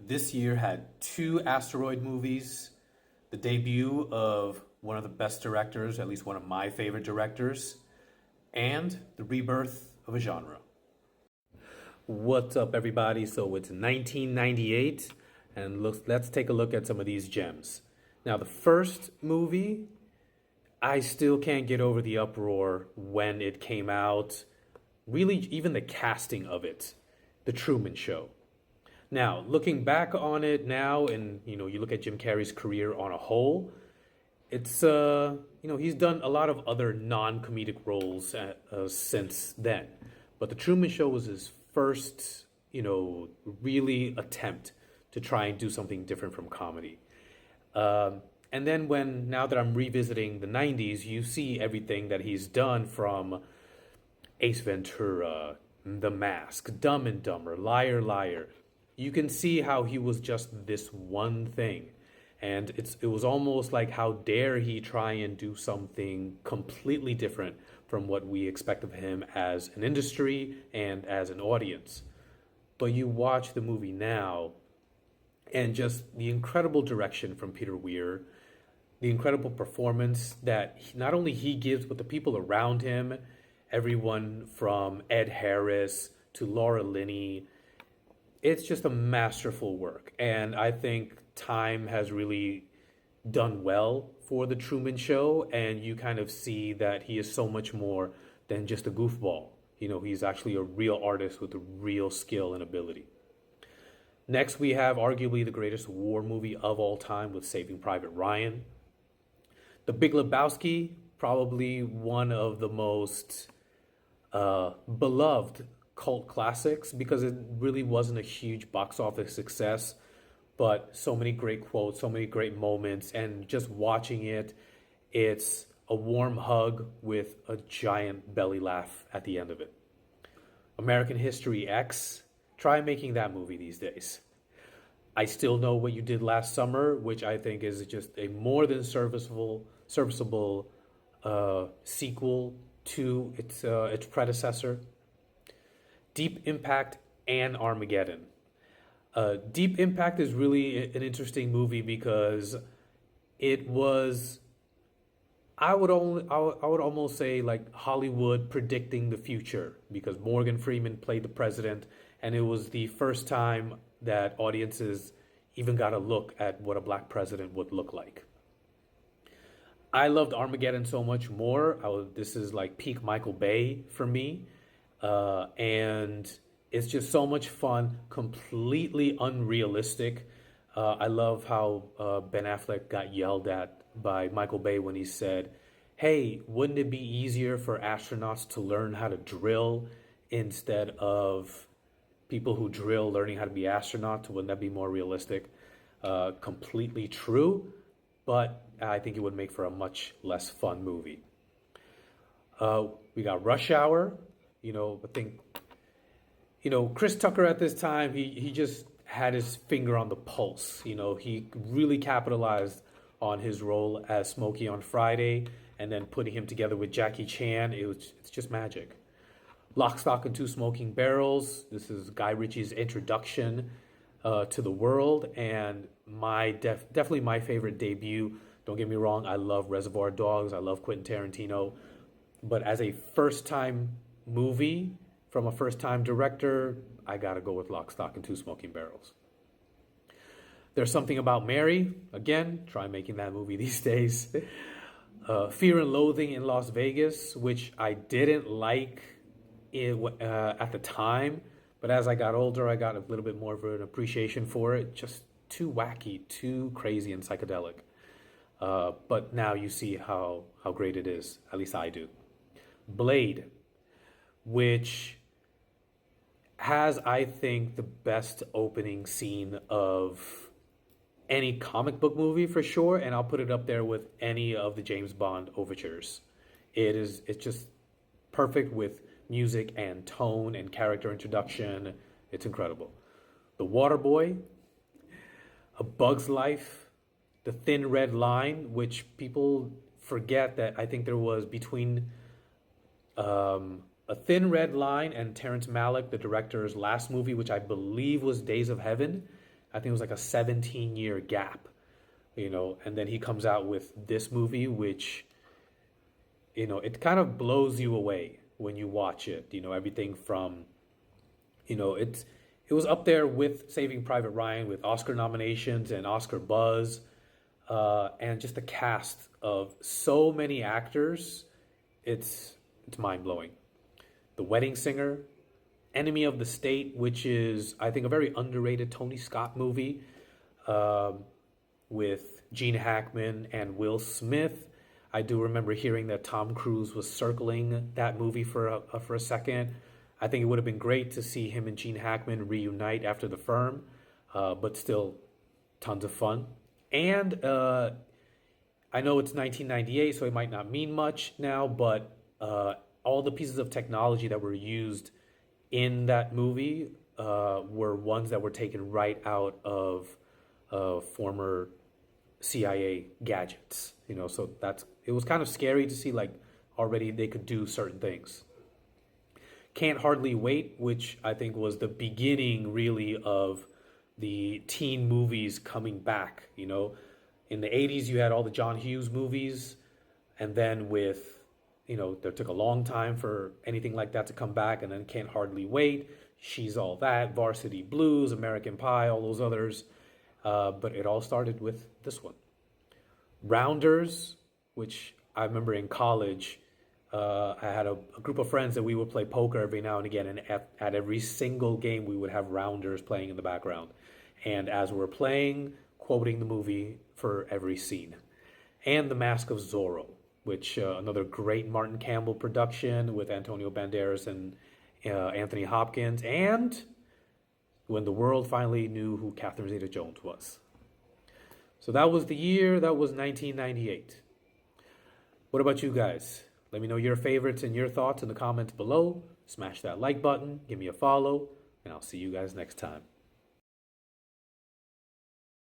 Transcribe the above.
This year had two asteroid movies, the debut of one of the best directors, at least one of my favorite directors, and the rebirth of a genre. What's up, everybody? So it's 1998, and let's take a look at some of these gems. Now, the first movie, I still can't get over the uproar when it came out. Really, even the casting of it, The Truman Show. Now, looking back on it now, and you look at Jim Carrey's career on a whole, it's he's done a lot of other non-comedic roles since then, but The Truman Show was his first really attempt to try and do something different from comedy. And then now that I'm revisiting the 90s, you see everything that he's done from Ace Ventura, The Mask, Dumb and Dumber, Liar Liar. You can see how he was just this one thing. And it was almost like, how dare he try and do something completely different from what we expect of him as an industry and as an audience. But you watch the movie now, and just the incredible direction from Peter Weir, the incredible performance that not only he gives, but the people around him, everyone from Ed Harris to Laura Linney. It's just a masterful work. And I think time has really done well for The Truman Show. And you kind of see that he is so much more than just a goofball. He's actually a real artist with a real skill and ability. Next, we have arguably the greatest war movie of all time with Saving Private Ryan. The Big Lebowski, probably one of the most beloved cult classics, because it really wasn't a huge box office success, but so many great quotes, so many great moments, and just watching it, it's a warm hug with a giant belly laugh at the end of it. American History X, try making that movie these days. I Still Know What You Did Last Summer, which I think is just a more than serviceable sequel to its predecessor. Deep Impact and Armageddon. Deep Impact is really an interesting movie because it was, I would almost say, like Hollywood predicting the future, because Morgan Freeman played the president, and it was the first time that audiences even got a look at what a black president would look like. I loved Armageddon so much more. This is like peak Michael Bay for me. And it's just so much fun, completely unrealistic. I love how Ben Affleck got yelled at by Michael Bay when he said, "Hey, wouldn't it be easier for astronauts to learn how to drill instead of people who drill learning how to be astronauts? Wouldn't that be more realistic?" Completely true, but I think it would make for a much less fun movie. We got Rush Hour. I think, Chris Tucker at this time, he just had his finger on the pulse. He really capitalized on his role as Smokey on Friday, and then putting him together with Jackie Chan. It's just magic. Lock, Stock, and Two Smoking Barrels. This is Guy Ritchie's introduction to the world, and definitely my favorite debut. Don't get me wrong, I love Reservoir Dogs, I love Quentin Tarantino, but as a first-time movie from a first-time director, I gotta go with Lock, Stock, and Two Smoking Barrels. There's Something About Mary. Again, try making that movie these days. Fear and Loathing in Las Vegas, which I didn't like at the time, but as I got older, I got a little bit more of an appreciation for it. Just too wacky, too crazy and psychedelic. But now you see how great it is. At least I do. Blade, which has, I think, the best opening scene of any comic book movie for sure, and I'll put it up there with any of the James Bond overtures. It's just perfect with music and tone and character introduction. It's incredible. The Waterboy, A Bug's Life, The Thin Red Line, which people forget that I think there was between A Thin Red Line and Terrence Malick, the director's last movie, which I believe was Days of Heaven. I think it was like a 17-year gap, and then he comes out with this movie, which, it kind of blows you away when you watch it. Everything from, it was up there with Saving Private Ryan with Oscar nominations and Oscar buzz, and just the cast of so many actors. It's mind blowing. The Wedding Singer, Enemy of the State, which is, I think, a very underrated Tony Scott movie, with Gene Hackman and Will Smith. I do remember hearing that Tom Cruise was circling that movie for a second. I think it would have been great to see him and Gene Hackman reunite after The Firm, but still tons of fun. And I know it's 1998, so it might not mean much now, but all the pieces of technology that were used in that movie were ones that were taken right out of former CIA gadgets. So it was kind of scary to see, like, already they could do certain things. Can't Hardly Wait, which I think was the beginning really of the teen movies coming back. In the 80s you had all the John Hughes movies, and then there took a long time for anything like that to come back, and then Can't Hardly Wait, She's All That, Varsity Blues, American Pie, all those others. But it all started with this one. Rounders, which I remember in college, I had a group of friends that we would play poker every now and again, and at every single game we would have Rounders playing in the background. And as we're playing, quoting the movie for every scene. And The Mask of Zorro, which another great Martin Campbell production with Antonio Banderas and Anthony Hopkins, and When the World Finally Knew Who Catherine Zeta-Jones Was. So that was the year. That was 1998. What about you guys? Let me know your favorites and your thoughts in the comments below. Smash that like button, give me a follow, and I'll see you guys next time.